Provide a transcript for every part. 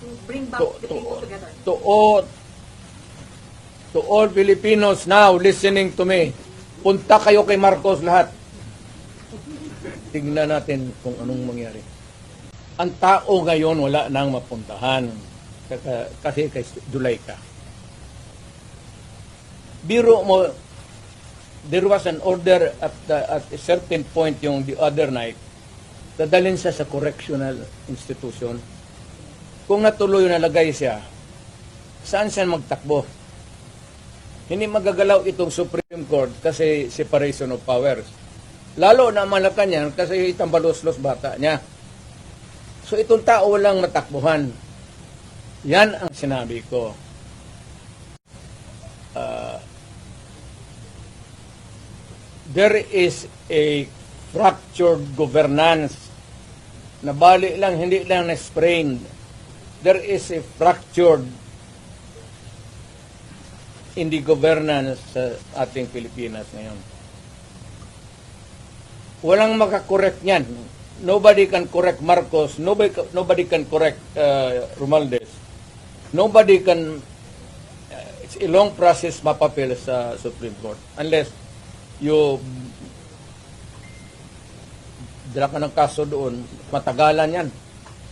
to bring back the people together. To all Filipinos now listening to me, punta kayo kay Marcos lahat. Tingnan natin kung anong mangyari. Ang tao ngayon wala nang mapuntahan kasi kay July ka. Biro mo, there was an order at a certain point yung the other night, dadalhin siya sa correctional institution. Kung natuloy nalagay siya, saan siya magtakbo? Hindi magagalaw itong Supreme Court kasi separation of powers. Lalo na Malacanang kasi itambalos-los bata niya. So itong tao walang matakbuhan. Yan ang sinabi ko. There is a fractured governance. Nabali lang, hindi lang na-sprained. There is a fractured in the governance sa ating Pilipinas ngayon. Walang makakorek niyan. Nobody can correct Marcos. Nobody can correct Romualdez. Nobody can... it's a long process mapapil sa Supreme Court. Unless you dala ka ng kaso doon, matagalan yan.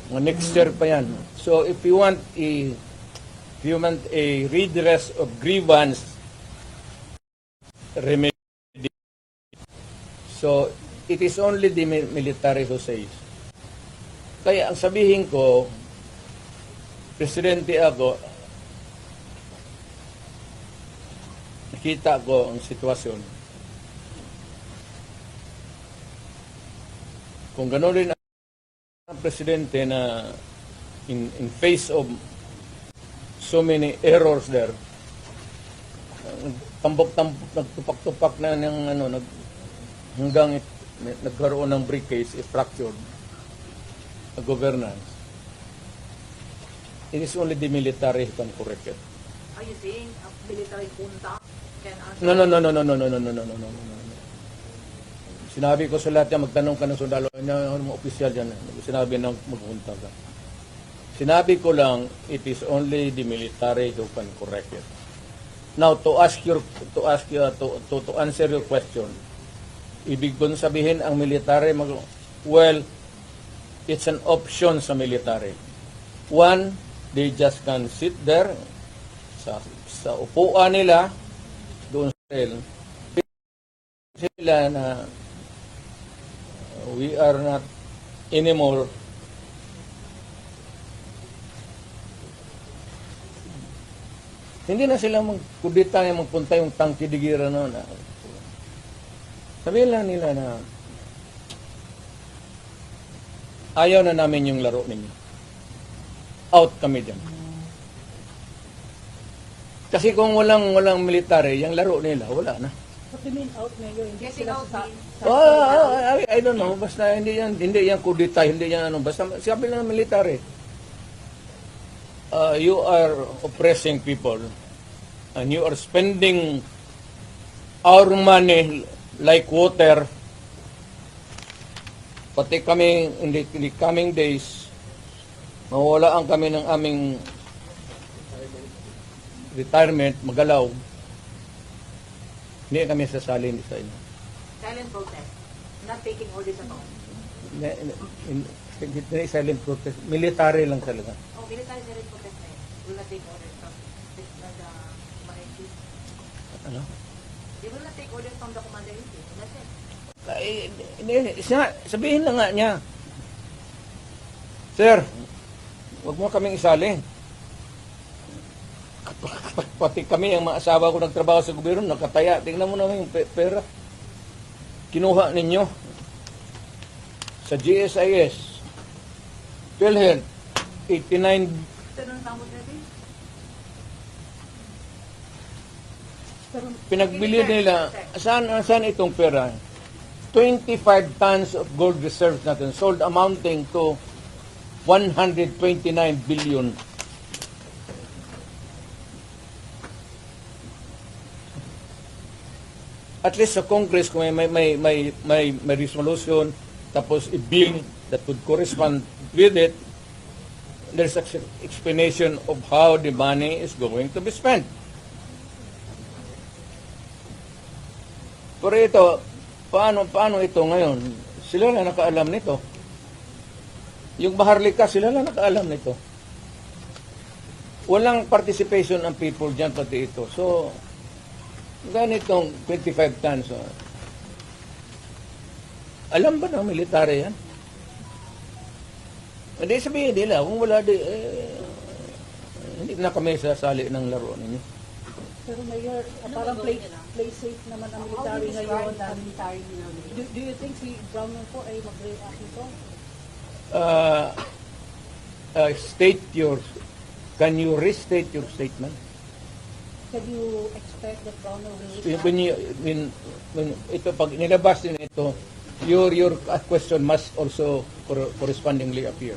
Next year pa yan. So if you want a redress of grievance remedy, so it is only the military who says. Kaya ang sabihin ko, Presidente ako, nakita ko ang sitwasyon. Kung gano'n rin ang Presidente na in face of so many errors there, tambok-tambok, nagtupak-tupak na ng hanggang nagkaroon ng briefcase, fractured governance. It is only the military who can correct it. Are you saying a military junta can answer? No. Sinabi ko sa lahat yan, magtanong ka ng sundalo, mga opisyal yan, sinabi na magpunta ka. Sinabi ko lang, it is only the military who can correct it. Now, to answer your question, ibig ko sabihin ang military, well, it's an option sa military. One, they just can sit there sa upuan nila, doon sila na we are not anymore hindi na sila magkudita na magpunta yung tangkidigira na sabihin lang nila na ayaw na namin yung laro ninyo. Out kami dyan. Kasi kung walang military, yung laro nila, wala na. What do you mean out ngayon? Hindi Getting sila out sa... means- I don't know, basta hindi yan kudita, hindi yan basta sabi lang ng military. You are oppressing people and you are spending our money like water. Pati kami in the coming days, mawawalaan kami ng aming retirement, magalaw. Hindi kami sasalin sa inyo. Silent protest. Not taking orders at all. Hindi silent protest. Military lang talaga. Oh, military silent protest na yun. Will not take orders from the commander-in-chief. Ano? They will not take orders from the commander-in-chief. That's it. Sabihin lang nga niya, Sir, huwag mo kaming isali. Pati kami, ang mga asawa ko nagtrabaho sa gobyerno, nakataya. Tingnan mo naman yung pera. Kinuha ninyo sa GSIS, PhilHealth, 89. Tanong tamo natin. Pinagbili nila, saan itong pera? 25 tons of gold reserves natin sold amounting to 129 billion. At least sa Congress, kung may resolution, tapos i-bill that would correspond with it, there's an explanation of how the money is going to be spent. Pero ito, paano ito ngayon? Sila na nakaalam nito. Yung Maharlika, sila na nakaalam nito. Walang participation ng people dyan pati ito. So, ganitong 25 tons. Alam ba ng military yan? Hindi sabihin nila, kung wala hindi na kami sasali ng laro ninyo. Pero Mayor, parang play safe naman ang military ngayon. Do you think si Brownell po ay mag-react ito? Can you restate your statement? Can you expect that Brownell will When ito, pag nilabas din ito, your question must also correspondingly appear.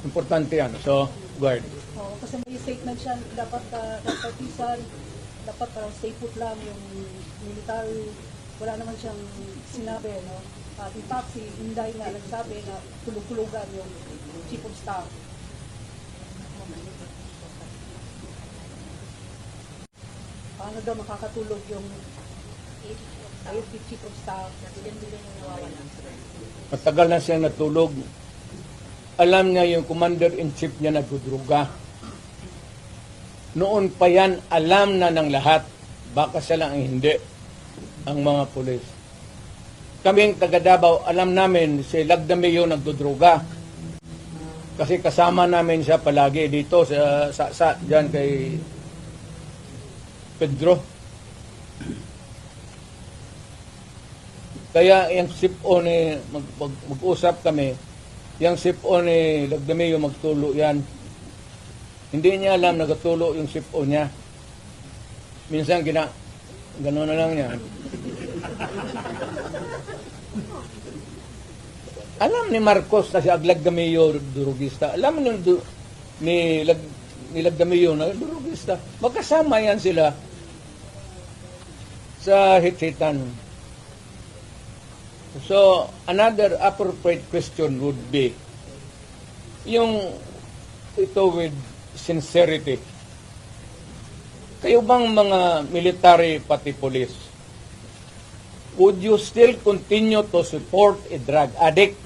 Importante yan. So, guard. Oh, kasi may statement siya, dapat partisan, dapat parang stay put lang yung military. Wala naman siyang sinabi, no? At in fact, si Inday nga nagsabi na tulog-tulugan yung chief of staff. Paano daw makakatulog yung AFP chief of staff? Matagal na siya natulog. Alam niya yung commander-in-chief niya nagdudruga. Noon pa yan, alam na ng lahat. Baka siya lang hindi. Ang mga pulis. Kaming taga Davao, alam namin si Lagdameo nagdudruga. Kasi kasama namin siya palagi dito sa dyan kay Pedro. Kaya yung SIPO ni mag-usap kami, yung SIPO ni Lagdameo magtulo yan. Hindi niya alam nagatulo yung SIPO niya. Minsan gano'n na lang niya. Alam ni Marcos na si Lagdameo durugista. Alam ni Lagdameo na durugista. Magkasama yan sila sa hit-hitan. So, another appropriate question would be, yung ito with sincerity. Kayo bang mga military pati police, would you still continue to support a drug addict?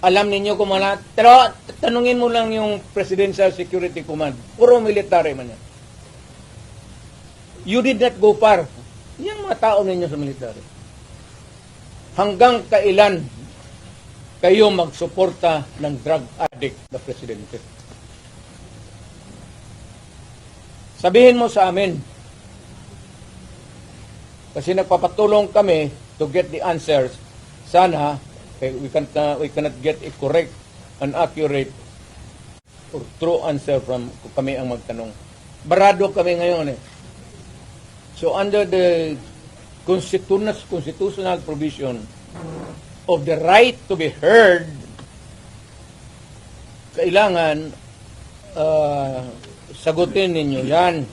Alam ninyo kung mga, pero tanungin mo lang yung Presidential Security Command, puro military man yan. You did not go far. Yung mga tao ninyo sa military. Hanggang kailan kayo magsuporta ng drug addict na presidente? Sabihin mo sa amin. Kasi nagpapatulong kami to get the answers. Sana we cannot get a correct and accurate or true answer from kami ang magtanong. Barado kami ngayon eh. So under the constitutional provision of the right to be heard, kailangan sagutin ninyo yan.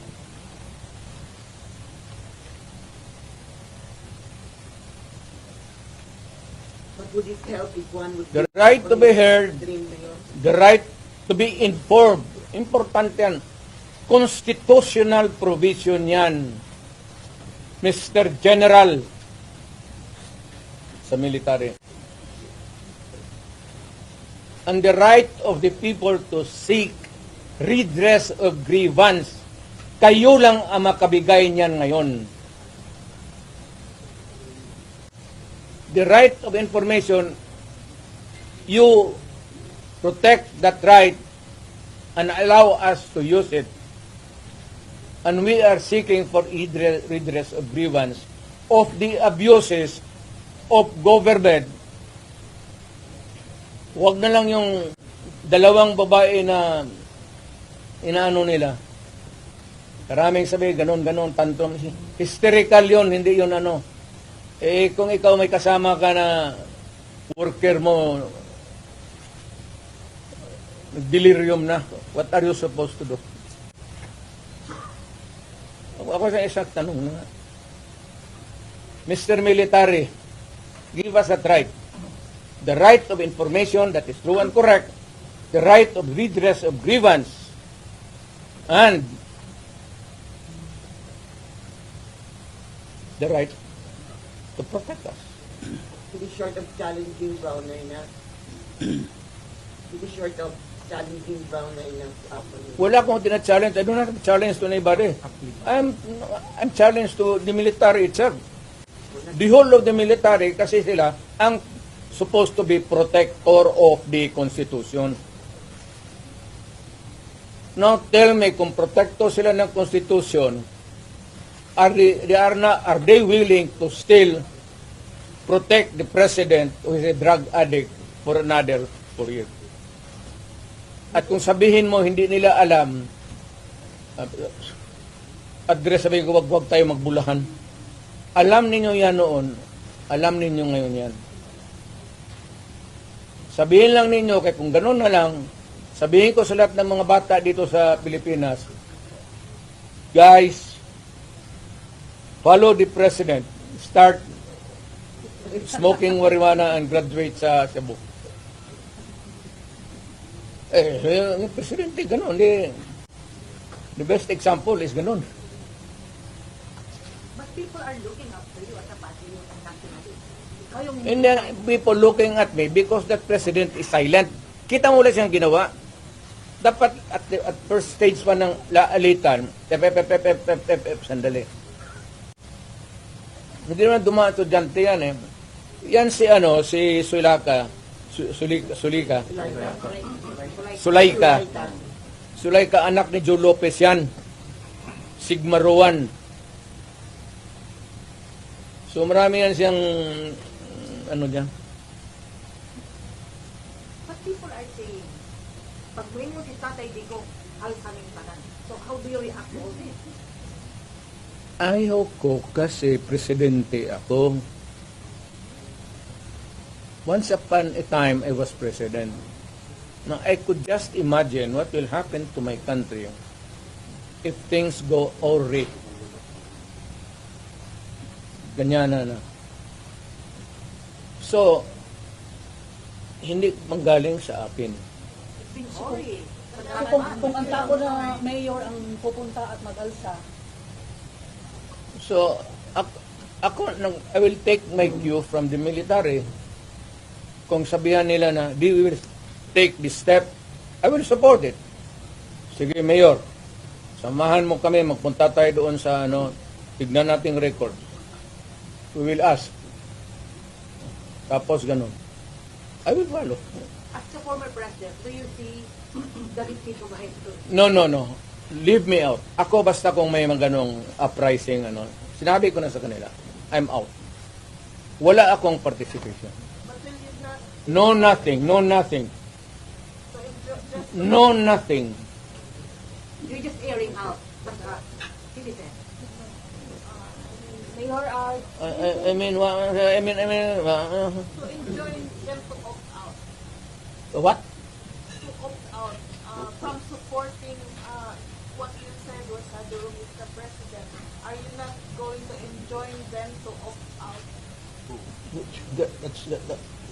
But would it help if one would The right to be heard, dream Mayor? the right to be informed. Importante yan. Constitutional provision yan. Mr. General sa military. And the right of the people to seek redress of grievance. Kayo lang ang makabigay niyan ngayon. The right of information, you protect that right and allow us to use it. And we are seeking for redress of grievance of the abuses of government. Huwag na lang yung dalawang babae na inaano nila. Karaming sabi, ganon, tantrum. Hysterical yun, hindi yun ano. Eh, kung ikaw may kasama ka na worker mo, delirium na, what are you supposed to do? Ako sa isang tanong na, Mr. Military, give us a try. the right of information that is true and correct, the right of redress of grievance, and the right to protect us. Hindi short of challenging Browner na. Hindi short of challenging Browner na ako. Wala akong tina-challenge. I do not challenge to anybody. I'm challenged to the military itself. The whole of the military, kasi sila ang supposed to be protector of the Constitution. Now tell me, kung protector sila ng Constitution, are they willing to still protect the president who is a drug addict for another 4 years? At kung sabihin mo hindi nila alam, address, sabihin ko, wag tayo magbulahan. Alam ninyo yan noon, alam ninyo ngayon yan. Sabihin lang ninyo, kaya kung gano'n na lang, sabihin ko sa lahat ng mga bata dito sa Pilipinas, guys, follow the president. Start smoking marijuana and graduate sa Cebu. Yung presidente, gano'n. The best example is gano'n. But people are looking up to you as a patriot and nationalist. Ikaw yung And then people looking at me because that president is silent. Kita mo ulit siyang ginawa. Dapat at first stage pa ng laalitan, sandali. Hindi naman dumaan estudyante yan eh. Yan si Sulaika, anak ni Joe Lopez yan. Sigma Rowan. So marami yan siyang dyan. But people are saying, pag mo si Tatay Digo, hal kaming tanan. So how do you react to all this? Ayaw ko kasi presidente ako. Once upon a time, I was president. Now, I could just imagine what will happen to my country if things go awry. Ganyan na. So, hindi manggaling sa akin. It's been sorry. So kung ang tao na mayor ang pupunta at mag-alsa, So, I will take my cue from the military. Kung sabihan nila na, we will take this step, I will support it. Sige, Mayor, samahan mo kami, magpunta tayo doon sa, tignan nating record. We will ask. Tapos, ganun. I will follow. As the former president, do you see the dictator behind it? No. Leave me out. Ako basta kung may mga ganong uprising, sinabi ko na sa kanila, I'm out. Wala akong participation. But will you not, No nothing. so it's just, No nothing. you're just airing out as a citizen. Mayor, I mean, to enjoin them to opt out. what? To opt out from supporting what you said was the room with the president. Are you not going to enjoin them to opt out? That's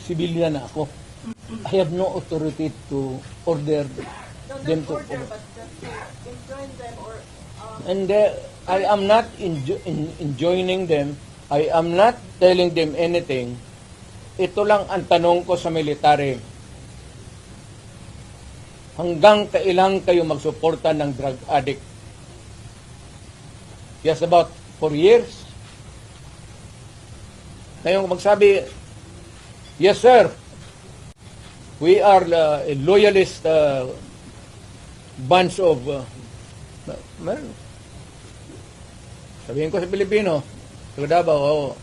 civilian na ako. I have no authority to order No, them not to. order, but just to enjoin them or And I am not enjoining them. I am not telling them anything. Ito lang ang tanong ko sa military. Hanggang kailan kayo magsuporta ng drug addict? Yes, about 4 years. Ngayon magsabi, yes sir, we are a loyalist bunch of sabihin ko sa Pilipino, sa Davao,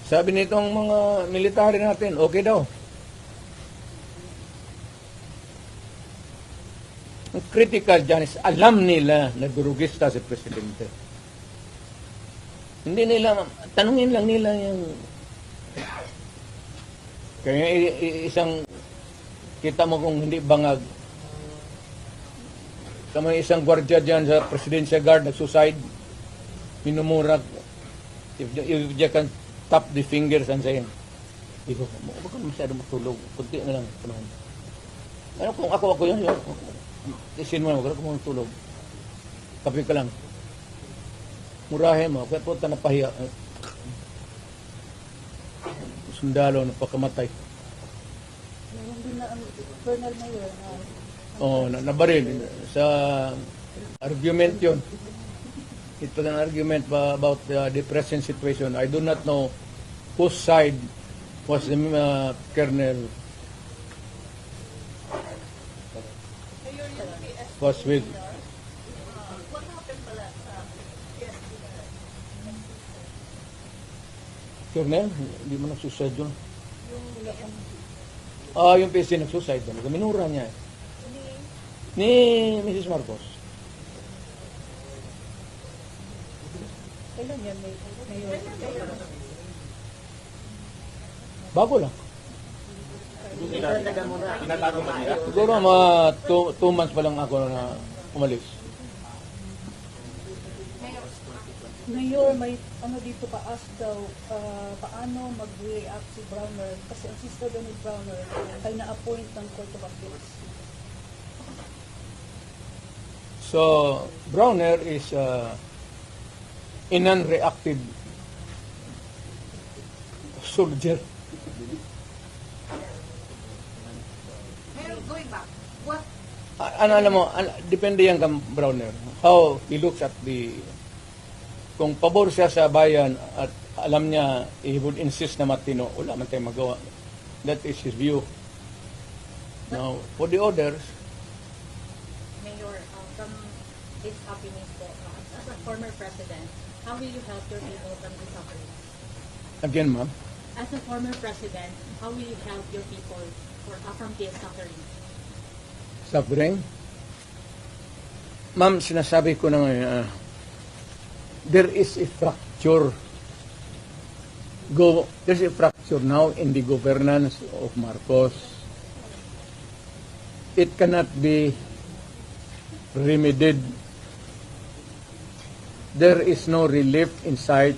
sabi nitong mga military natin, okay daw. Ang critical dyan is alam nila na durugista si Presidente. Hindi nila, tanungin lang nila yung kaya isang kita mo kung hindi bangag kama isang gwardiya dyan sa Presidential Guard nag-suicide, minumurag if you can tap the fingers and say Ikaw, huwag ka masyado matulog. Kunti na lang panahon. Ano kung ako yun, isin mo na, huwag ka mong tulog. Kape ka lang. Murahin mo, kaya punta na pahiya. Sundalo, napakamatay. Meron din na ang Colonel Mayor na Oo, nabaril. Sa argument yun. It was an argument about the present situation. I do not know whose side was the Colonel Mayor, yung PSP was with. what happened pala sa PSP? Colonel, hindi mo nagsuicide yun. Yung Yung PC nagsuicide doon. Minura niya. Ni Mrs. Marcos. kailan yan, Mayor? Bago lang. Talaga mo na. Siguro mga 2 months pa lang ako na umalis. Mayor, may ano dito pa-ask daw, paano mag-react si Browner? Kasi ang sister daw ni Browner ay na-appoint ng Court of Appeals. So, Browner is a non-reactive soldier. Mayor, going back, what Alam mo, depende yan kang Browner. How he looks at kung pabor siya sa bayan at alam niya, he would insist na matino, wala man tayong magawa. That is his view. Now, for the others, Mayor, from this happiness po, as a former president, how will you help your people from the suffering? again ma'am, As a former president, how will you help your people from this suffering? suffering. Ma'am, sinasabi ko na ngayon, there is a fracture. There's a fracture now in the governance of Marcos. It cannot be remedied. There is no relief in sight.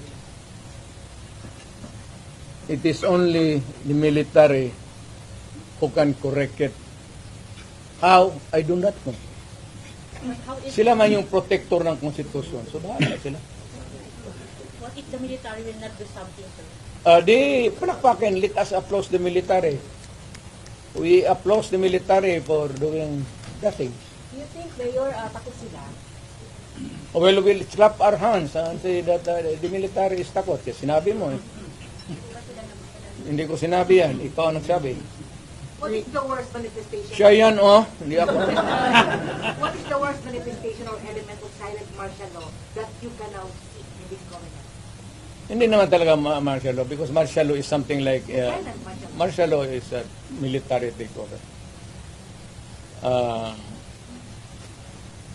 It is only the military who can correct it. How? I do not know. How if, Sila man yung protector ng konstitusyon. So, bahala sila. what if the military will not do something, sir? Di palakpakin, let us applaud the military. We applaud the military for doing nothing. Do you think, Mayor, takot sila? Well, we'll clap our hands and say that the military is takot. Kasi sinabi mo eh. Hindi ko sinabi yan. Ikaw ang nagsabi. What is the worst manifestation? Siya yan, oh. Hindi ako. What is the worst manifestation or element of silent martial law that you can now see in this government? Hindi naman talaga martial law because martial law is something like Silent martial law. martial law is a military takeover.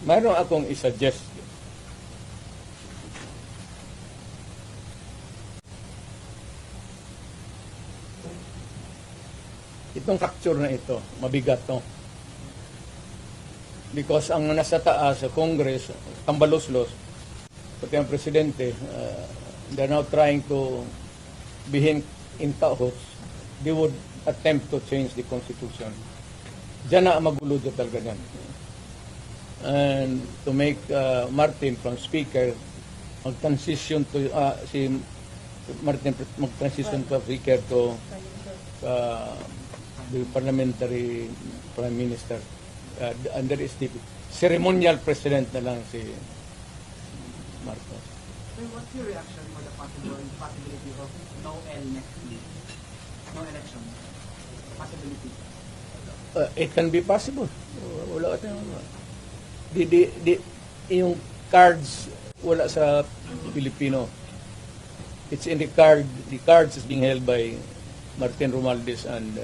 Mayroon akong i-suggest. Itong capture na ito, mabigat to. Because ang nasa taas sa Congress, tambalos-los, pati ang presidente, they're now trying to be in tahos. They would attempt to change the constitution. Diyan na magulo talaga yan. And to make Martin from speaker mag-transition to si Martin mag-transition to speaker to the parliamentary prime minister. And there is the ceremonial president na lang si Marcos. Sir, what's your reaction for the possibility of no L next week? No election. Possibility. It can be possible. Wala ka yung cards wala sa Filipino. It's in the card. The cards is being held by Martin Romualdez and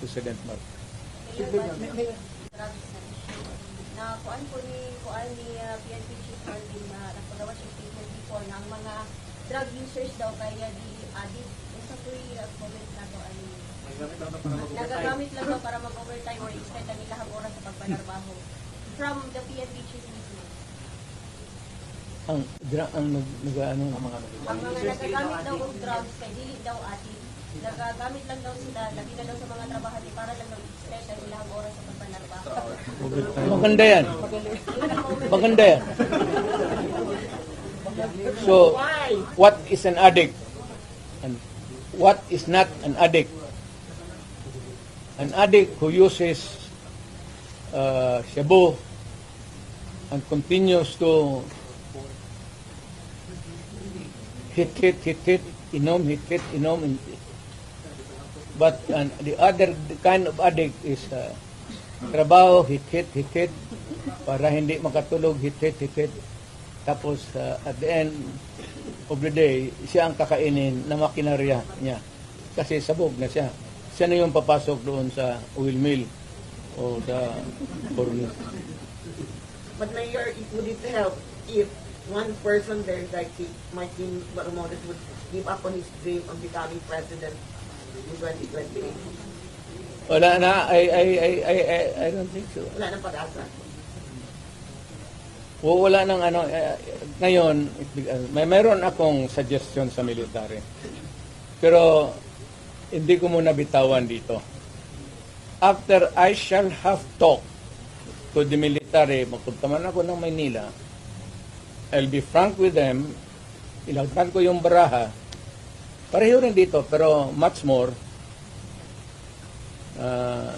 President Marcos. Na kuan po ni PNP Chief Martin na nagpagawa siya statement before na ang mga drug users daw kaya di addict sa tuwi comment na to ani nagagamit lang daw para mag-overtime or extend ang ilang oras sa pagpanarbaho from the PNP Chief mismo. Ang mga Ang mga nagagamit daw og drugs kay dili daw addict nagagamit lang daw sila, labi na daw sa mga trabahante para lang mag-stress ang ilang oras sa pagpanarbaho. Maganda yan. Maganda yan. So, what is an addict? And what is not an addict? An addict who uses shabu and continues to hit, inom. But the other kind of addict is trabaho, hit, para hindi makatulog, hit. Tapos at the end of the day, siya ang kakainin na makinarya niya. Kasi sabog na siya. Siya na yung papasok doon sa oil mill o sa furnace. But Mayor, would it help if one person there, like si Martin Romualdez, would give up on his dream of becoming president in 2028? Wala na, I don't think so. Wala nang pag-asa. Wala nang ano, ngayon, mayroon akong suggestion sa military. Pero, hindi ko muna bitawan dito. After I shall have talked to the military, magpunta man ako ng Maynila, I'll be frank with them, ilagtan ko yung baraha, pareho rin dito, pero much more,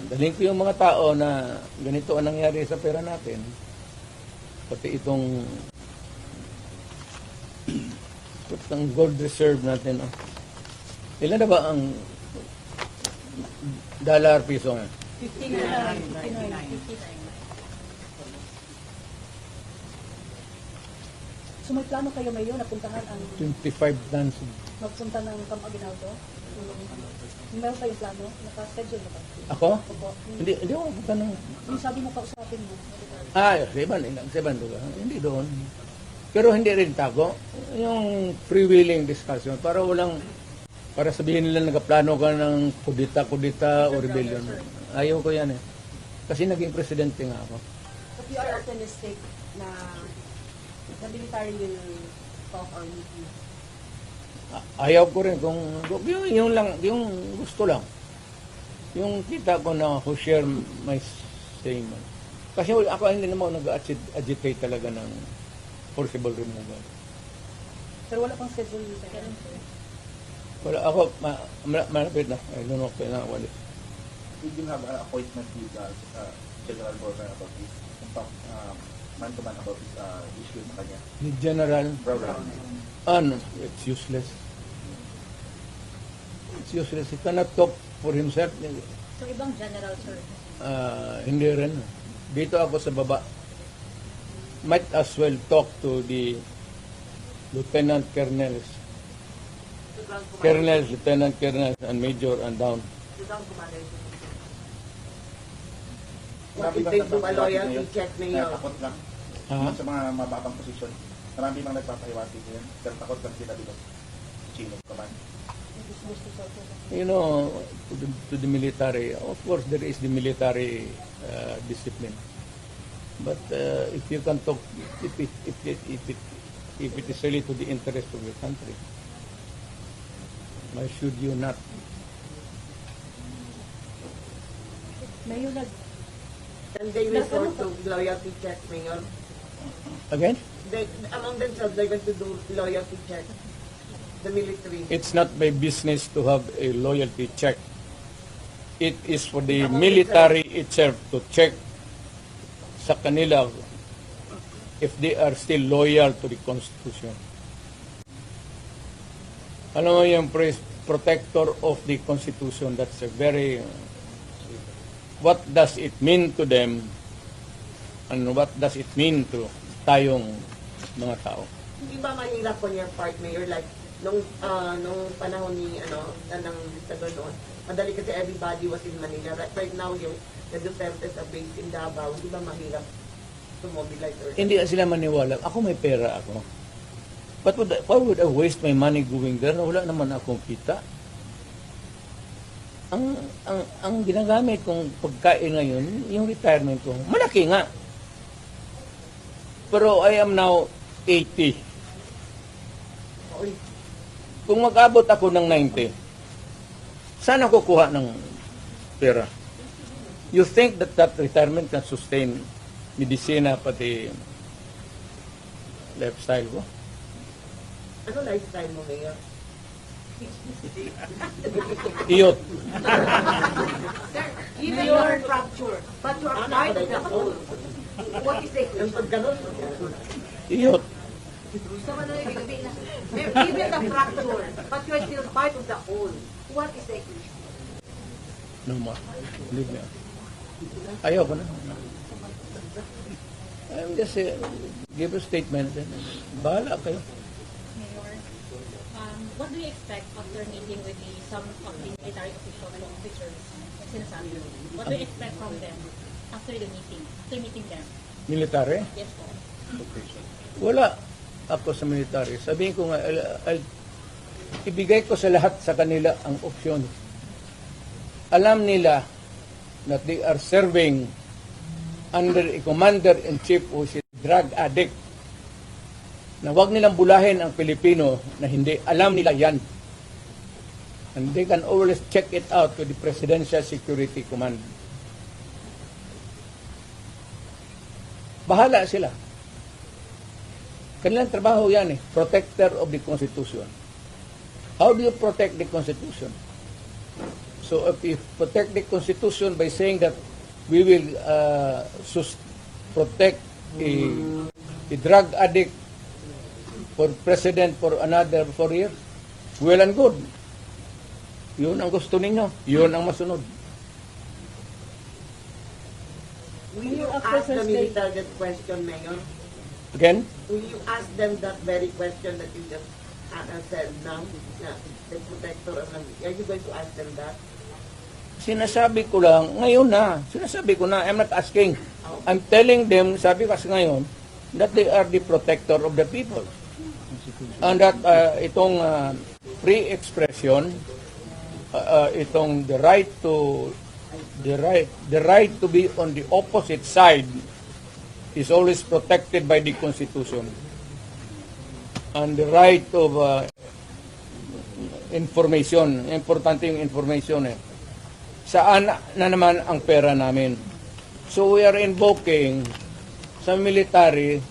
dalhin ko yung mga tao na ganito ang nangyari sa pera natin. Pati itong gold reserve natin. Oh. Ilan na ba ang dollar piso nga? 59. So may plano kayo ngayon na puntahan ang 25 tons. magpunta ng Camp Aguinaldo? Meron kayong plano? Naka-schedule na ba? Ako? Opo. Hindi ako punta ng... Yung sabi mo kausapin mo. Seban doon. Hindi doon. Pero hindi rin tago. Yung freewheeling discussion, para sabihin nila nagaplano ka ng kudita o rebellion. Ayaw ko yan eh. Kasi naging presidente nga ako. But you are optimistic na the military will talk or meet you? Ayaw ko rin kung yung gusto lang. Yung kita ko na who share my same. Kasi ako hindi naman nag-agitate talaga ng forcible removal. Pero wala pang schedule. Wala ako, malapit na. I don't know kailangan wala. Did you have an appointment with General Borga about this? Man-to-man about this issue sa kanya? Ni General, Borga. it's useless. It's useless. He cannot talk for himself. So, ibang general, sir. Hindi rin. Dito ako sa baba. Might as well talk to the lieutenant colonels. Lieutenant colonels, and major and down. What if they do a loyalty check, Mayor? Takot lang. Ha? Sa mga mababang posisyon. Marami bang nagpapahiwati ngayon? Pero takot lang sila dito. Chino kaman. You know, to the military, of course there is the military discipline. But if you can talk, if it is really to the interest of the country, why should you not? Mayor, And they resort to loyalty check, Mayor. Again? Among themselves, they're going to do loyalty check. The military. It's not my business to have a loyalty check. It is for the military itself to check sa kanila if they are still loyal to the Constitution. Alam mo yung protector of the Constitution, that's a very... what does it mean to them and what does it mean to tayong mga tao? Hindi ba mahirap on your part, Mayor? Like, nung panahon ni, ng dictador noon, madali kasi everybody was in Manila. Right now, yung the Dutertes are based in Davao. Hindi ba mahirap to mobilize? Hindi sila maniwala. Ako may pera ako. But why would I waste my money going there na wala naman akong kita? Ang ginagamit kong pagkain ngayon, yung retirement ko, malaki nga. Pero I am now 80. Kung mag-abot ako ng 90, Saan ako kuha ng pera? You think that that retirement can sustain medisina pati lifestyle ko? Ano lifestyle mo, Mayor? Iyot. Sir, even your fracture, but you are part of the whole. What is the Yung pag ganun, Iyot. So, ano yung ibig sabihin na, even the fracture, but you are still part of the whole. What is the equation? No more. Leave me. Ayoko na. I'm just give a statement. Bahala kayo. Mayor, what do you expect after meeting with some of the military officials or officers? Sinasabi mo. What do you expect from them after the meeting? After meeting them? Military? Yes po. Wala ako sa military. Sabihin ko nga, ibigay ko sa lahat sa kanila ang opsyon. Alam nila that they are serving under a commander-in-chief who is a drug addict. Na huwag nilang bulahin ang Pilipino na hindi. Alam nila yan. And they can always check it out to the Presidential Security Command. Bahala sila. Kanilang trabaho yan protector of the Constitution. How do you protect the Constitution? So if you protect the Constitution by saying that we will protect a drug addict for president for another 4 years, well and good. Yun ang gusto ninyo. Yun ang masunod. will you ask the military that question, Mayor? Again? Will you ask them that very question that you just said now? Na, the protector of are you going to ask them that? Sinasabi ko lang, ngayon na. Sinasabi ko na, I'm not asking. I'm telling them, sabi kasi ngayon, that they are the protector of the people. And that itong free expression, itong the right to be on the opposite side is always protected by the Constitution. And the right of information, importante yung information Saan na naman ang pera namin? So we are invoking sa military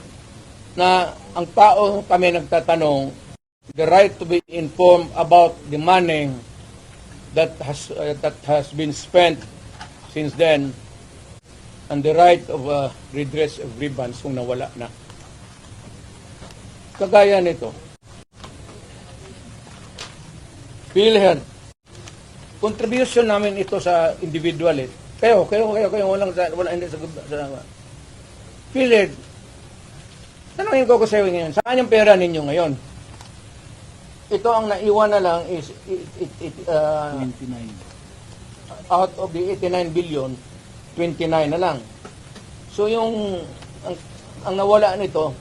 na ang tao kami nagtatanong the right to be informed about the money that has been spent since then and the right of redress of grievance kung nawala na. Kagaya nito. PhilHealth. Contribution namin ito sa individual Kayo, wala hindi sa PhilHealth. Tanungin ko sa iyo ngayon, saan yung pera ninyo ngayon? Ito ang naiwan na lang is 29. Out of the 89 billion, 29 na lang. So yung ang nawala nito,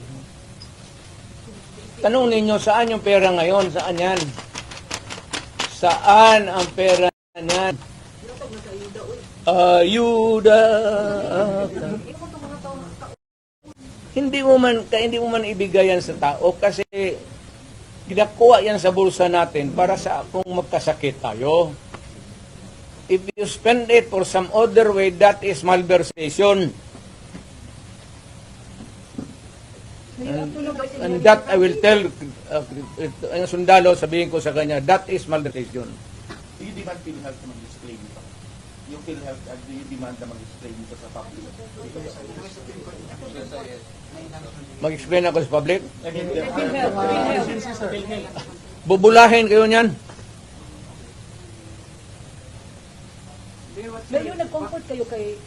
tanong ninyo saan yung pera ngayon? Saan yan? Saan ang pera niyan? Ayuda. Hindi mo man ibigay yan sa tao kasi ginakuha yan sa bulsa natin para sa kung magkasakit tayo. If you spend it for some other way, that is malversation. And that I will tell ang sundalo, sabihin ko sa kanya, that is malversation. Do you demand PhilHealth na mag-explain ito? Yung PhilHealth, do you demand na mag-explain ito sa public? Mag-explain ako sa public? Bubulahin kayo niyan. Ngayon, nag-comfort kayo kay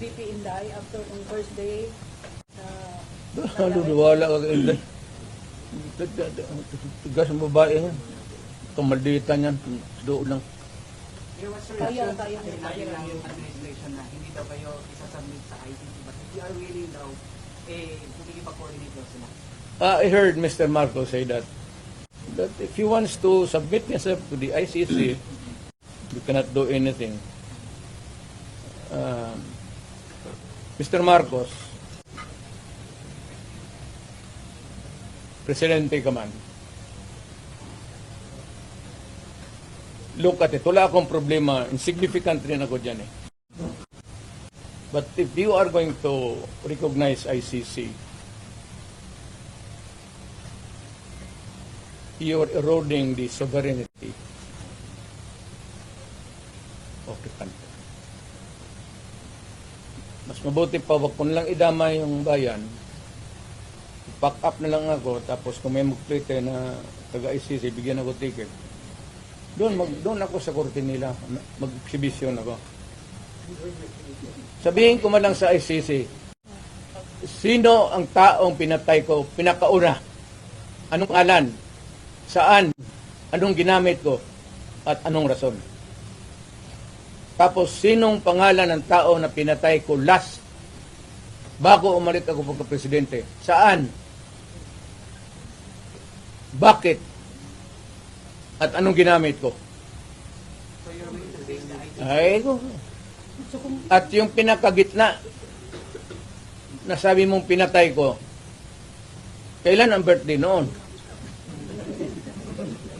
VP Inday after on Thursday. Wala ka kayo. Tigas ang babae yan. Kamaldita niyan. Doon lang. Kaya. Kaya lang yung administration na hindi daw kayo isasubmit sa ICC but if you are willing daw, magkikipag-coordinate daw sila. I heard Mr. Marcos say that if he wants to submit himself to the ICC, you cannot do anything. Mr. Marcos, Presidente ka man, look at it. Wala akong problema. Insignificant rin ako dyan eh. But if you are going to recognize ICC, you are eroding the sovereignty of the country. Mas mabuti pa, wag ko lang idama yung bayan. Pack up na lang ako, tapos kung may magplite na taga-ICC, bigyan ako ticket. Doon ako sa korte nila, mag-exhibition ako. Sabihin ko man lang sa ICC, sino ang taong pinatay ko, pinakauna? Anong alan? Saan? Anong ginamit ko? At anong rason? Tapos, sinong pangalan ng tao na pinatay ko last? Bago umalit ako pagka-presidente. Saan? Bakit? At anong ginamit ko? So you're willing to face the ICC? Ay, ko. At yung pinakagitna, na sabi mong pinatay ko, kailan ang birthday noon?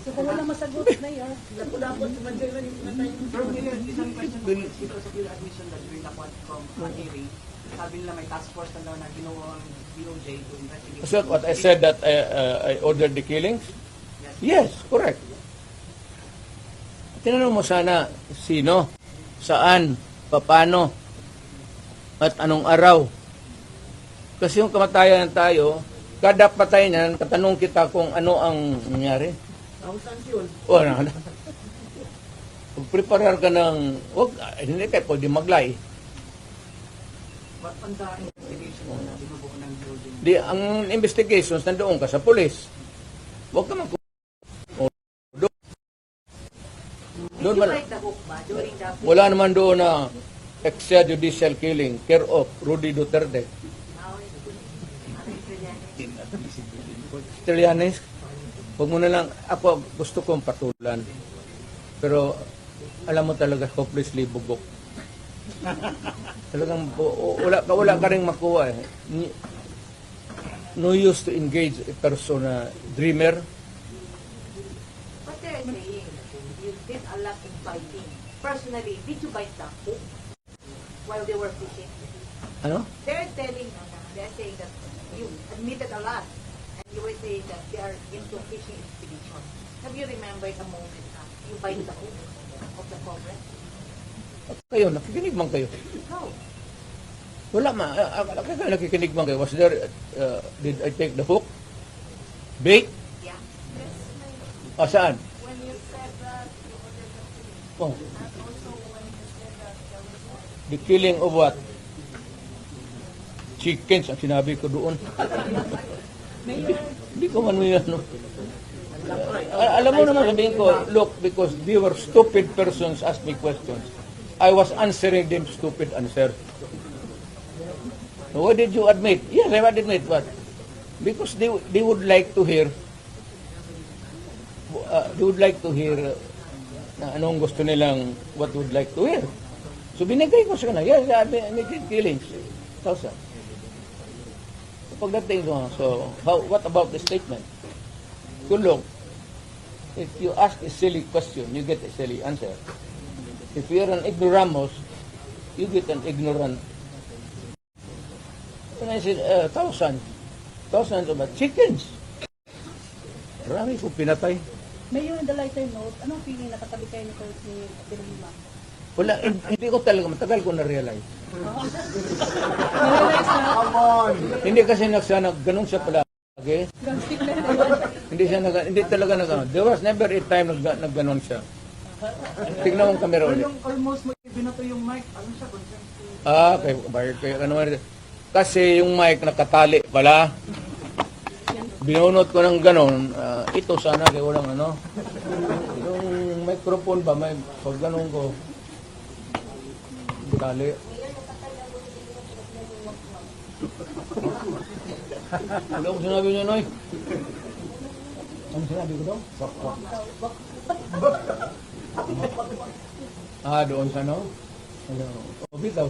So kung walang masagot, Mayor, Dapat si Mandela yung pinatay yung Pero Mayor, isang question po, because of your admission that during the quad from hearing, sabi nila may task force na daw na ginawa ang DOJ to investigate. So what I said that I ordered the killings? Yes, correct. Tinanong mo sana sino, saan, paano, at anong araw. Kasi yung kamatayan tayo, kada patay niyan, katanong kita kung ano ang nangyari. Aung San Suu Kyi. O, ano? Prepare ka ng, hindi kayo pwede maglay. But on the investigation na binubuo ng DOJ, Di, ang investigations, nandoon ka sa police. Huwag ka mag... Doon Did you man, write the book ba during the... wala naman doon na extrajudicial killing, care of Rudy Duterte. Trillanes, huwag mo na lang, ako gusto kong patulan. Pero, alam mo talaga, hopelessly bugok. Talagang, wala ka rin makuha eh. No use to engage a person na dreamer. But they're saying you did a lot in biting. Personally, did you bite the hook while they were fishing? Ano? They're saying that you admitted a lot. And you were saying that they are into fishing expedition. Have you remembered a moment na you bite the hook of the cobra? Kayo, nakikinig man kayo. No. Wala ma, nakikinig man kayo. Was there, did I take the hook? Bait? Yeah. Saan? When you said that you ordered the killing, Oh, and also when you said that there was the killing of what? Chickens, ang sinabi ko doon. Hindi ko man yan, no? Alam mo naman, sabihin ko, look, because they were stupid persons asked me questions. I was answering them stupid answer. What did you admit? Yes, I would admit what? Because they would like to hear na anong gusto nilang what would like to hear. So binigay ko sa kanila, yes, I made killings. 1,000. Pagdating doon, so what about the statement? Good look, if you ask a silly question, you get a silly answer. If you're an ignoramus, you get an ignorant. And I said, thousands of chickens. Marami ko pinatay. Mayor, in the lighter note, anong feeling nakatabi kayo ni De Lima? Wala, hindi ko talaga, matagal ko na-realize. Narealize na, Hindi kasi ganun siya palagi. Hindi talaga there was never a time nagganon siya. Tignan mong kamera ulit. yung almost mo binato yung mic, ano siya, consent. Kasi yung mic nakatali pala. Binunot ko ng ganon. Ito sana kaya walang ano. Yung microphone ba, pag ganon ko, tali. Ano ang sinabi niya, Noy? Ano sinabi ko daw? Doon sa no? Bitaw.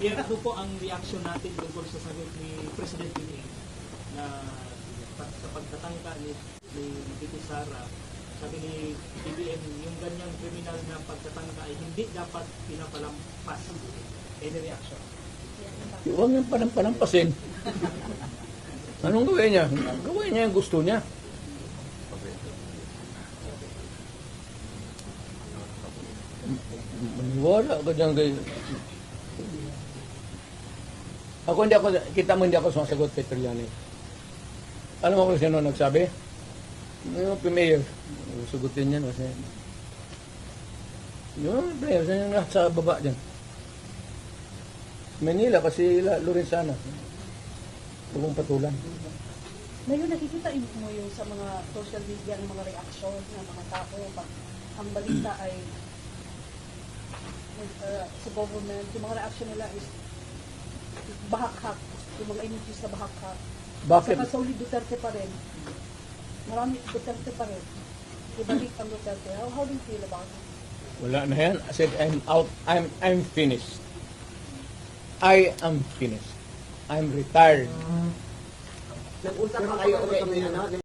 Yan ano po ang reaction natin tungkol sa sagot ni President Pilipinas na sa pagtatangka ni Tito Sara sabi ni BBM, yung ganyang kriminal na pagtatangka ay hindi dapat pinapalampas. Any reaction? Huwag niyang panampasin. Anong gawin niya? Gawin niya yung gusto niya. Maniwala ka dyan kay... Kita mo hindi ako sumasagot kay Trillanes. Alam mo kung sino nagsabi? Yung premier. Sugutin yan kasi. Yung premier, yung nasa baba dyan. Manila kasi Lorenzana. Huwag patulan. Ngayon nakikita mo yung sa mga social media ng mga reaksyon ng mga tao pag ang balita ay sa government, yung mga reaction nila is bahakhak, yung mga images na bahakhak. Bakit? Saka solid Duterte pa rin. Marami Duterte pa rin. Ibalik ang Duterte. How do you feel about it? Wala na yan. I said, I'm out. I'm finished. I am finished. I'm retired. Nag-usap pa kayo ulit ni ano,